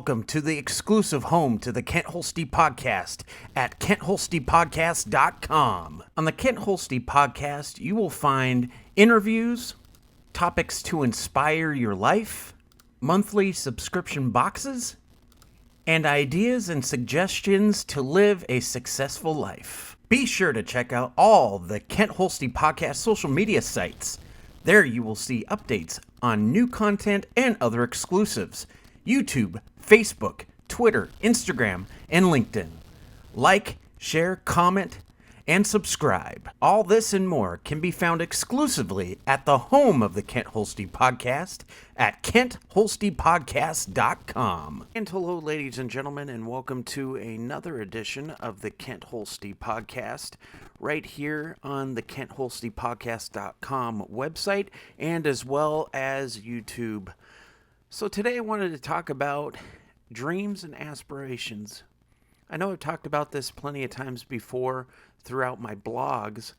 Welcome to the exclusive home to the Kent Holste Podcast at KentHolstePodcast.com. On the Kent Holste Podcast, you will find interviews, topics to inspire your life, monthly subscription boxes, and ideas and suggestions to live a successful life. Be sure to check out all the Kent Holste Podcast social media sites. There you will see updates on new content and other exclusives. YouTube, Facebook, Twitter, Instagram, and LinkedIn. Like, share, comment, and subscribe. All this and more can be found exclusively at the home of the Kent Holste Podcast at KentHolstePodcast.com. And hello, ladies and gentlemen, and welcome to another edition of the Kent Holste Podcast right here on the KentHolstePodcast.com website and as well as YouTube. So today I wanted to talk about dreams and aspirations. I know I've talked about this plenty of times before throughout my blogs,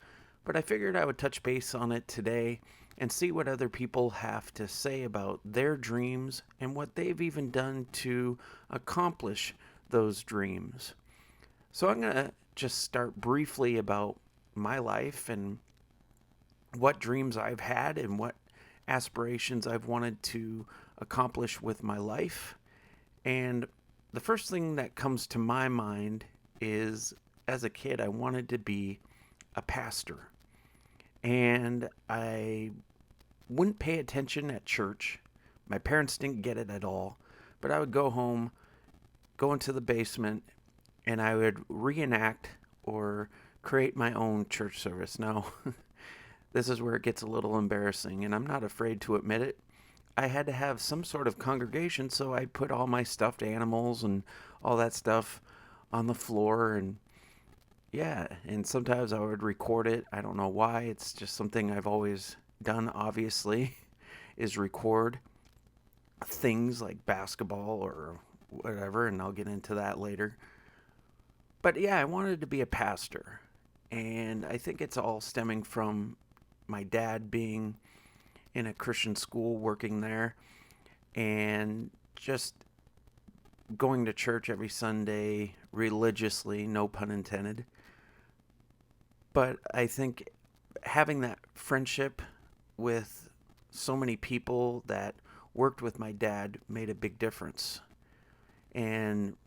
but I figured I would touch base on it today and see what other people have to say about their dreams and what they've even done to accomplish those dreams. So I'm going to just start briefly about my life and what dreams I've had and what aspirations I've wanted to accomplish with my life. And the first thing that comes to my mind is, as a kid, I wanted to be a pastor. And I wouldn't pay attention at church. My parents didn't get it at all. But I would go home, go into the basement, and I would reenact or create my own church service. Now, this is where it gets a little embarrassing, and I'm not afraid to admit it. I had to have some sort of congregation, so I put all my stuffed animals and all that stuff on the floor, and and sometimes I would record it. I don't know why. It's just something I've always done, obviously, is record things like basketball or whatever, and I'll get into that later. But yeah, I wanted to be a pastor, and I think it's all stemming from my dad being in a Christian school, working there, and just going to church every Sunday religiously, no pun intended. But I think having that friendship with so many people that worked with my dad made a big difference. And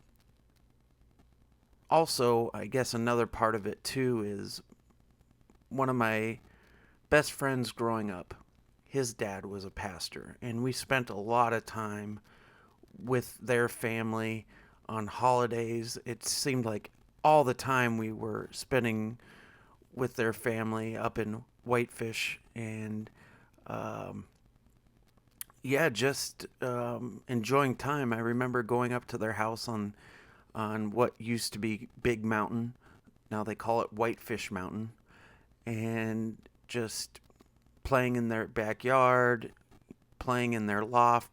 also, I guess another part of it too is one of my best friends growing up, his dad was a pastor, and we spent a lot of time with their family on holidays. It seemed like all the time we were spending with their family up in Whitefish, and just enjoying time. I remember going up to their house on what used to be Big Mountain. Now they call it Whitefish Mountain, and just playing in their backyard, playing in their loft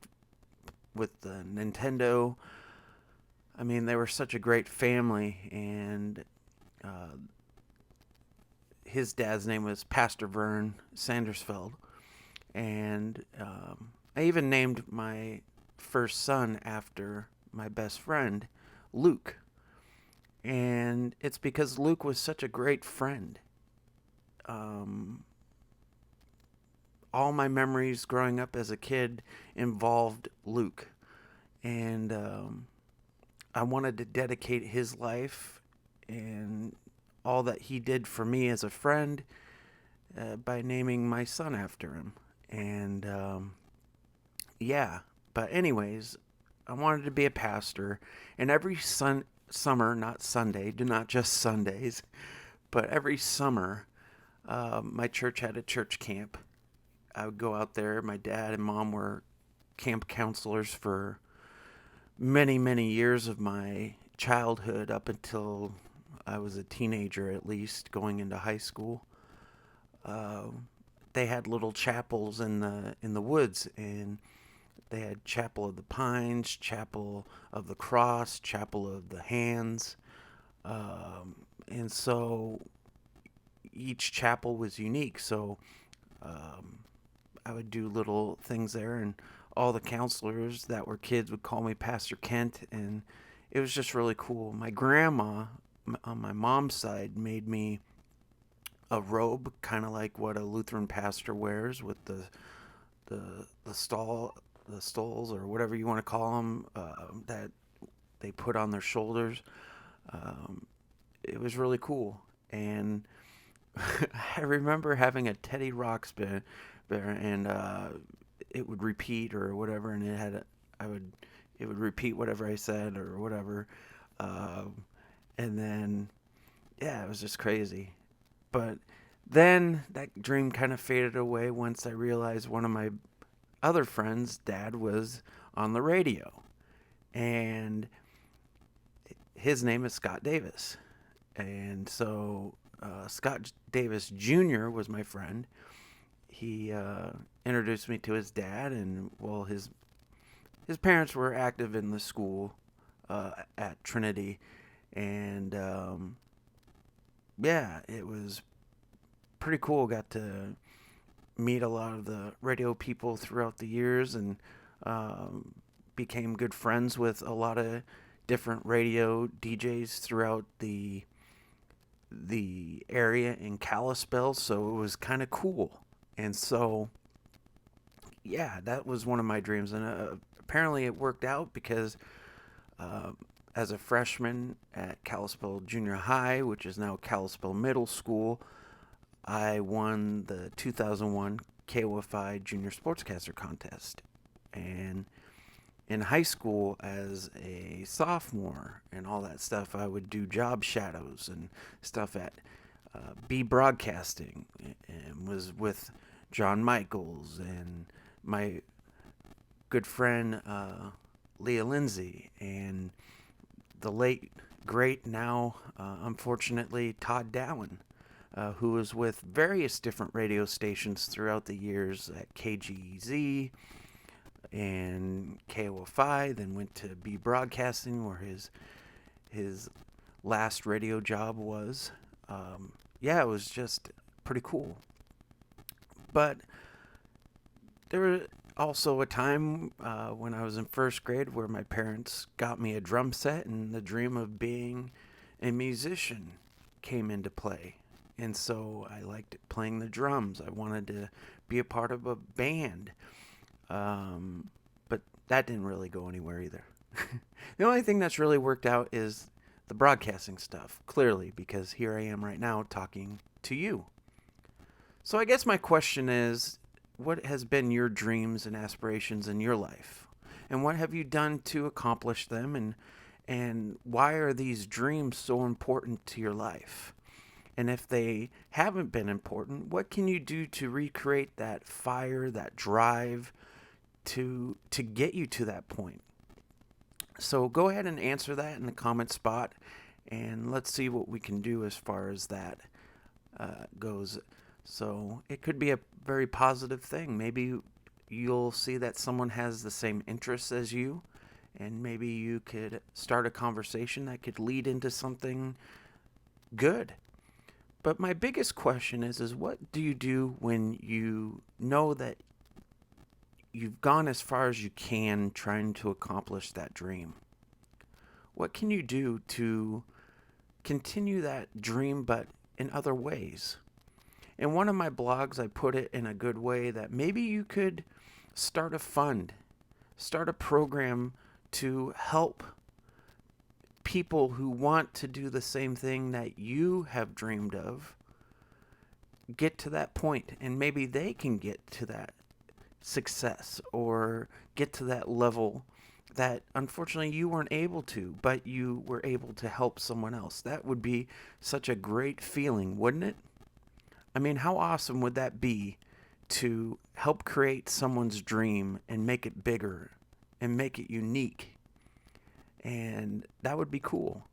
with the Nintendo. I mean, they were such a great family, and his dad's name was Pastor Vern Sandersfeld, and I even named my first son after my best friend, Luke, and it's because Luke was such a great friend. All my memories growing up as a kid involved Luke. And I wanted to dedicate his life and all that he did for me as a friend by naming my son after him. And but anyways, I wanted to be a pastor. And every summer, not Sunday, not just Sundays, but every summer, my church had a church camp. I would go out there. My dad and mom were camp counselors for many, many years of my childhood up until I was a teenager, at least, going into high school. They had little chapels in the woods, and they had Chapel of the Pines, Chapel of the Cross, Chapel of the Hands, and so each chapel was unique. So I would do little things there, and all the counselors that were kids would call me Pastor Kent, and it was just really cool. My grandma on my mom's side made me a robe, kind of like what a Lutheran pastor wears, with the stoles or whatever you want to call them, that they put on their shoulders. Um, it was really cool, and I remember having a Teddy Ruxpin there, and it would repeat or whatever, and it would repeat whatever I said or whatever, um, and then yeah, it was just crazy. But then that dream kind of faded away once I realized one of my other friends' dad was on the radio, and his name is Scott Davis. And so Scott Davis Jr. was my friend. He introduced me to his dad, and well, his parents were active in the school at Trinity, and yeah, it was pretty cool. Got to meet a lot of the radio people throughout the years, and um, became good friends with a lot of different radio DJs throughout the area in Kalispell, so it was kind of cool. And so, yeah, that was one of my dreams, and apparently it worked out because uh, as a freshman at Kalispell Junior High, which is now Kalispell Middle School, I won the 2001 KOFI Junior Sportscaster Contest. And in high school, as a sophomore and all that stuff, I would do job shadows and stuff at B Broadcasting, and was with John Michaels and my good friend Leah Lindsay, and the late, great, now unfortunately, Todd Dowan, who was with various different radio stations throughout the years at KGZ and KOFI, then went to B Broadcasting, where his last radio job was. Yeah, it was just pretty cool. But there was also a time when I was in first grade where my parents got me a drum set, and the dream of being a musician came into play. And so I liked playing the drums. I wanted to be a part of a band. But that didn't really go anywhere either. The only thing that's really worked out is the broadcasting stuff, clearly, because here I am right now talking to you. So I guess my question is, what has been your dreams and aspirations in your life? And what have you done to accomplish them? And why are these dreams so important to your life? And if they haven't been important, what can you do to recreate that fire, that drive, to get you to that point? So go ahead and answer that in the comment spot, and let's see what we can do as far as that goes. So it could be a very positive thing. Maybe you'll see that someone has the same interests as you, and maybe you could start a conversation that could lead into something good. But my biggest question is what do you do when you know that you've gone as far as you can trying to accomplish that dream? What can you do to continue that dream, but in other ways? In one of my blogs, I put it in a good way that maybe you could start a fund, start a program to help people who want to do the same thing that you have dreamed of get to that point, and maybe they can get to that success or get to that level that unfortunately you weren't able to, but you were able to help someone else. That would be such a great feeling, wouldn't it? I mean, how awesome would that be to help create someone's dream and make it bigger and make it unique? And that would be cool.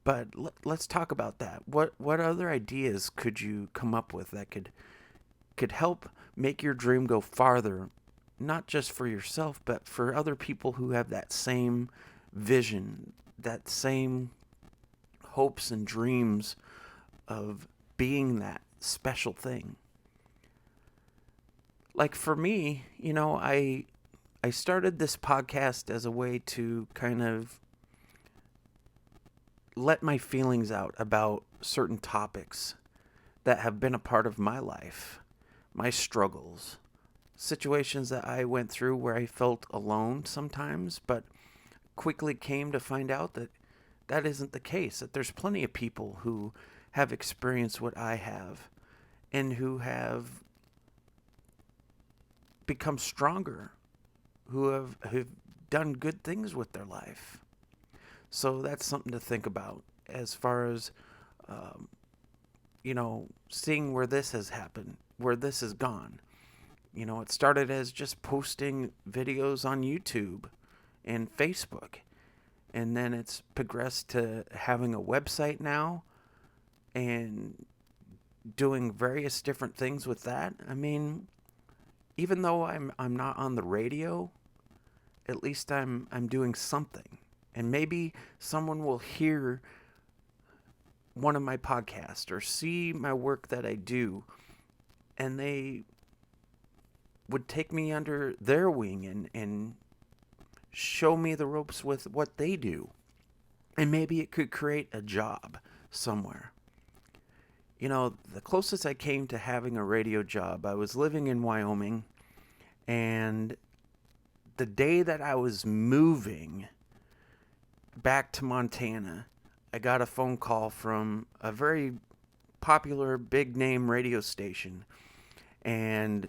But let's talk about that. What other ideas could you come up with that could help make your dream go farther, not just for yourself, but for other people who have that same vision, that same hopes and dreams of being that special thing? Like for me, I started this podcast as a way to kind of let my feelings out about certain topics that have been a part of my life, my struggles, situations that I went through where I felt alone sometimes, but quickly came to find out that that isn't the case, that there's plenty of people who have experienced what I have and who have become stronger, who've done good things with their life. So that's something to think about as far as um, seeing where this has happened, where this has gone. It started as just posting videos on YouTube and Facebook, and then it's progressed to having a website now and doing various different things with that. I mean, even though I'm not on the radio, at least I'm doing something. And maybe someone will hear one of my podcasts or see my work that I do, and they would take me under their wing and show me the ropes with what they do. And maybe it could create a job somewhere. The closest I came to having a radio job, I was living in Wyoming, and the day that I was moving back to Montana, I got a phone call from a very popular big name radio station, and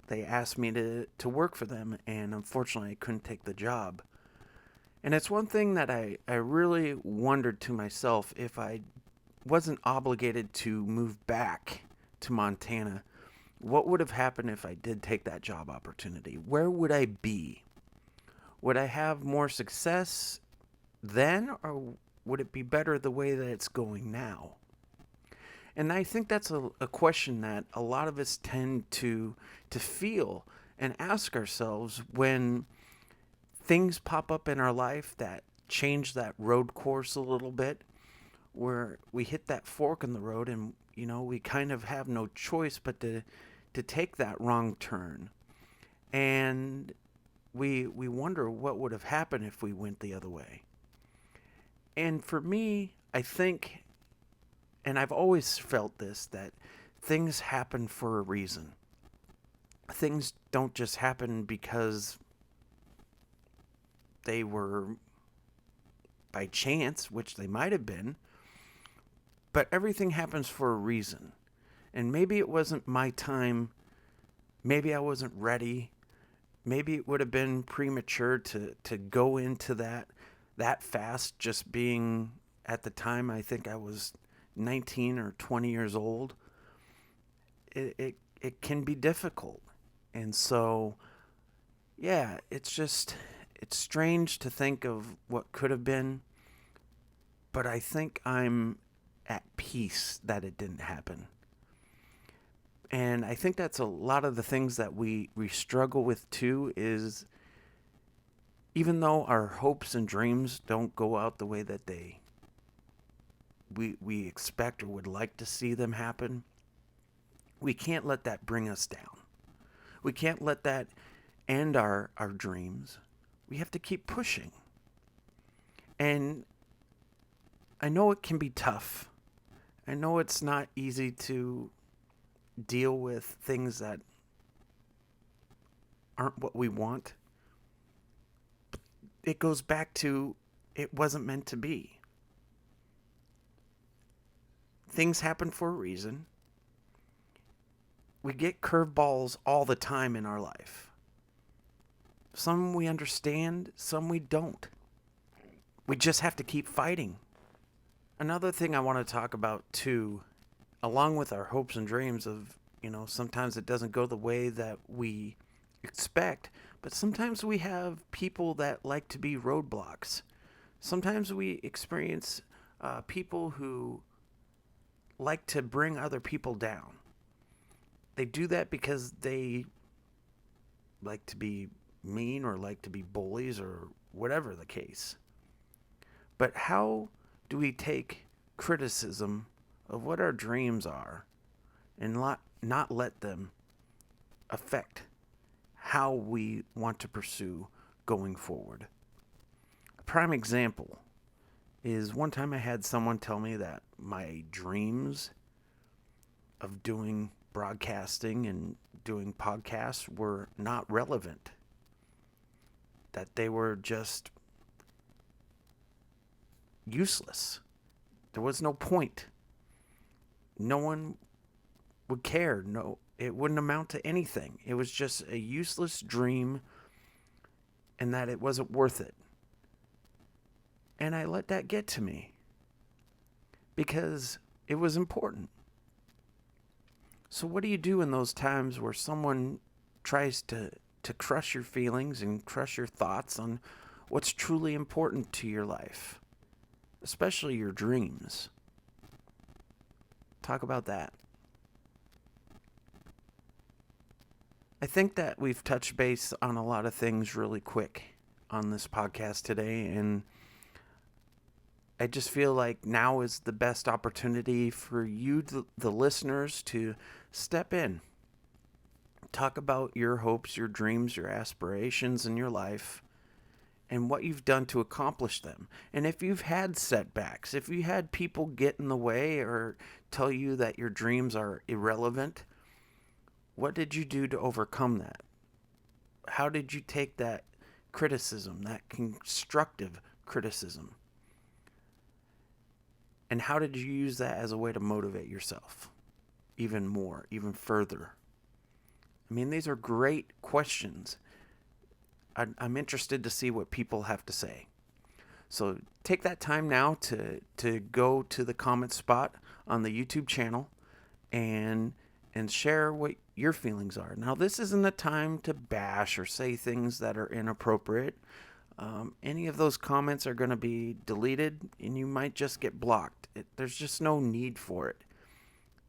they asked me to work for them, and unfortunately I couldn't take the job. And it's one thing that I really wondered to myself, if I wasn't obligated to move back to Montana, what would have happened if I did take that job opportunity? Where would I be? Would I have more success then, or would it be better the way that it's going now? And I think that's a question that a lot of us tend to feel and ask ourselves when things pop up in our life that change that road course a little bit, where we hit that fork in the road and we kind of have no choice but to take that wrong turn. And we wonder what would have happened if we went the other way. And for me, I think, and I've always felt this, that things happen for a reason. Things don't just happen because they were by chance, which they might have been, but everything happens for a reason. And maybe it wasn't my time. Maybe I wasn't ready. Maybe it would have been premature to go into that fast, just being, at the time, I think I was 19 or 20 years old. It can be difficult. And so, yeah, it's strange to think of what could have been, but I think I'm at peace that it didn't happen. And I think that's a lot of the things that we struggle with too, is even though our hopes and dreams don't go out the way that we expect or would like to see them happen, we can't let that bring us down. We can't let that end our dreams. We have to keep pushing. And I know it can be tough. I know it's not easy to deal with things that aren't what we want. But it goes back to, it wasn't meant to be. Things happen for a reason. We get curveballs all the time in our life. Some we understand, some we don't. We just have to keep fighting. Another thing I want to talk about too, along with our hopes and dreams of, sometimes it doesn't go the way that we expect, but sometimes we have people that like to be roadblocks. Sometimes we experience people who like to bring other people down. They do that because they like to be mean or like to be bullies or whatever the case. But how do we take criticism of what our dreams are and not let them affect how we want to pursue going forward. A prime example is one time I had someone tell me that my dreams of doing broadcasting and doing podcasts were not relevant, that they were just useless. There was no point. No one would care. No, it wouldn't amount to anything. It was just a useless dream, and that it wasn't worth it. And I let that get to me because it was important. So what do you do in those times where someone tries to crush your feelings and crush your thoughts on what's truly important to your life, especially your dreams? Talk about that. I think that we've touched base on a lot of things really quick on this podcast today, and I just feel like now is the best opportunity for you, the listeners, to step in. Talk about your hopes, your dreams, your aspirations in your life, and what you've done to accomplish them. And if you've had setbacks, if you had people get in the way or tell you that your dreams are irrelevant, what did you do to overcome that? How did you take that criticism, that constructive criticism? And how did you use that as a way to motivate yourself even more, even further? I mean, these are great questions. I'm interested to see what people have to say. So take that time now to go to the comment spot on the YouTube channel and share what your feelings are. Now, this isn't a time to bash or say things that are inappropriate. Any of those comments are going to be deleted, and you might just get blocked. There's just no need for it.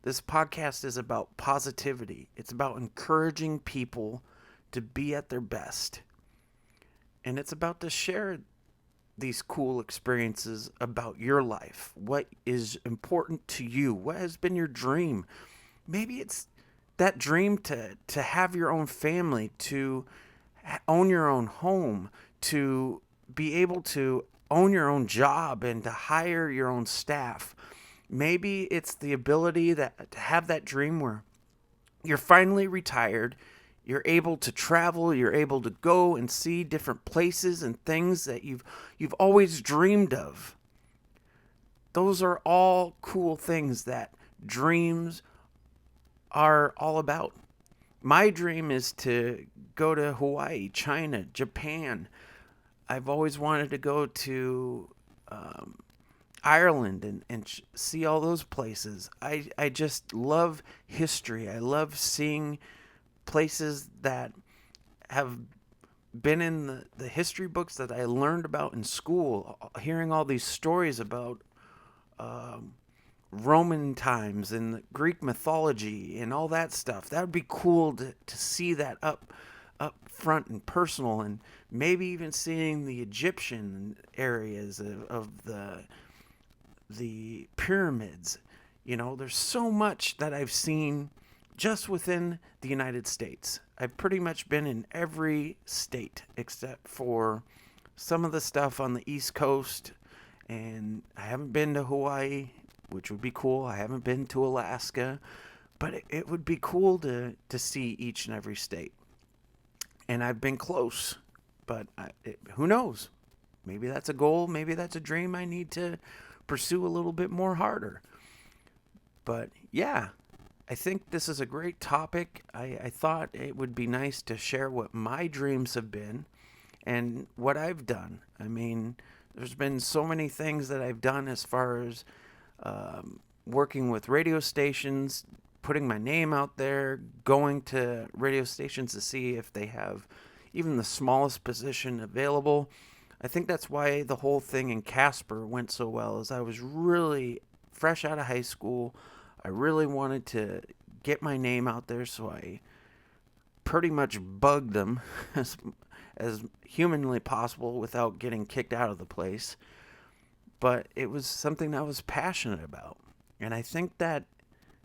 This podcast is about positivity. It's about encouraging people to be at their best. And it's about to share these cool experiences about your life. What is important to you? What has been your dream? Maybe it's that dream to have your own family, to own your own home, to be able to own your own job and to hire your own staff. Maybe it's the ability to have that dream where you're finally retired, you're able to travel, you're able to go and see different places and things that you've always dreamed of. Those are all cool things that dreams are all about. My dream is to go to Hawaii, China, Japan. I've always wanted to go to Ireland and see all those places. I just love history. I love seeing places that have been in the history books that I learned about in school, hearing all these stories about Roman times and Greek mythology and all that stuff. That would be cool to see that up front and personal, and maybe even seeing the Egyptian areas of the pyramids. You know, there's so much that I've seen just within the United States. I've pretty much been in every state except for some of the stuff on the East Coast, and I haven't been to Hawaii, which would be cool. I haven't been to Alaska, but it would be cool to see each and every state. And I've been close, but who knows? Maybe that's a goal. Maybe that's a dream I need to pursue a little bit more harder. But yeah, I think this is a great topic. I thought it would be nice to share what my dreams have been and what I've done. I mean, there's been so many things that I've done as far as working with radio stations, putting my name out there, going to radio stations to see if they have even the smallest position available. I think that's why the whole thing in Casper went so well, is I was really fresh out of high school. I really wanted to get my name out there, so I pretty much bugged them as humanly possible without getting kicked out of the place. But it was something I was passionate about. And I think that,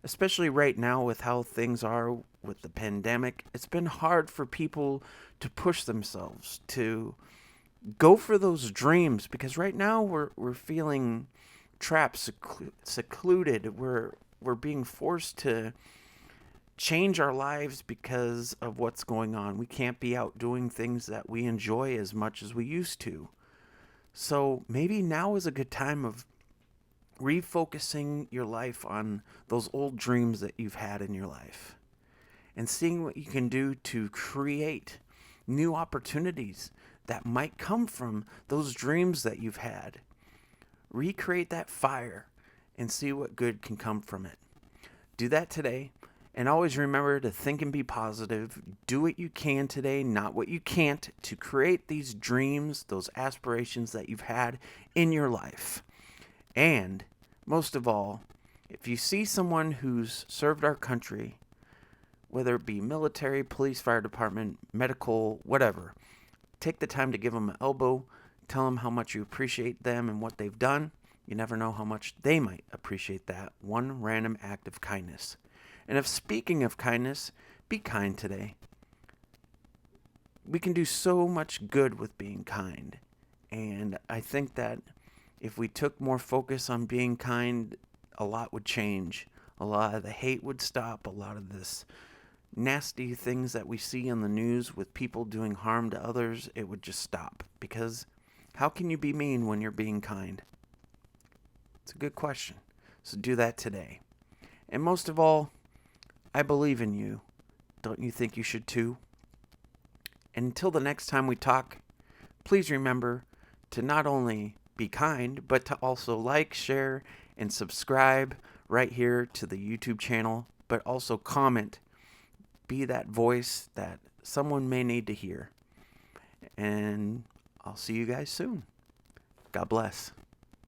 especially right now with how things are with the pandemic, it's been hard for people to push themselves to go for those dreams, because right now we're feeling trapped, secluded. We're being forced to change our lives because of what's going on. We can't be out doing things that we enjoy as much as we used to. So maybe now is a good time of refocusing your life on those old dreams that you've had in your life and seeing what you can do to create new opportunities that might come from those dreams that you've had. Recreate that fire and see what good can come from it. Do that today. And always remember to think and be positive. Do what you can today, not what you can't, to create these dreams, those aspirations that you've had in your life. And most of all, if you see someone who's served our country, whether it be military, police, fire department, medical, whatever, take the time to give them an elbow. Tell them how much you appreciate them and what they've done. You never know how much they might appreciate that one random act of kindness. And if speaking of kindness, be kind today. We can do so much good with being kind. And I think that if we took more focus on being kind, a lot would change. A lot of the hate would stop. A lot of this nasty things that we see on the news with people doing harm to others, it would just stop. Because how can you be mean when you're being kind? It's a good question. So do that today. And most of all, I believe in you. Don't you think you should too? And until the next time we talk, please remember to not only be kind, but to also like, share, and subscribe right here to the YouTube channel, but also comment. Be that voice that someone may need to hear. And I'll see you guys soon. God bless.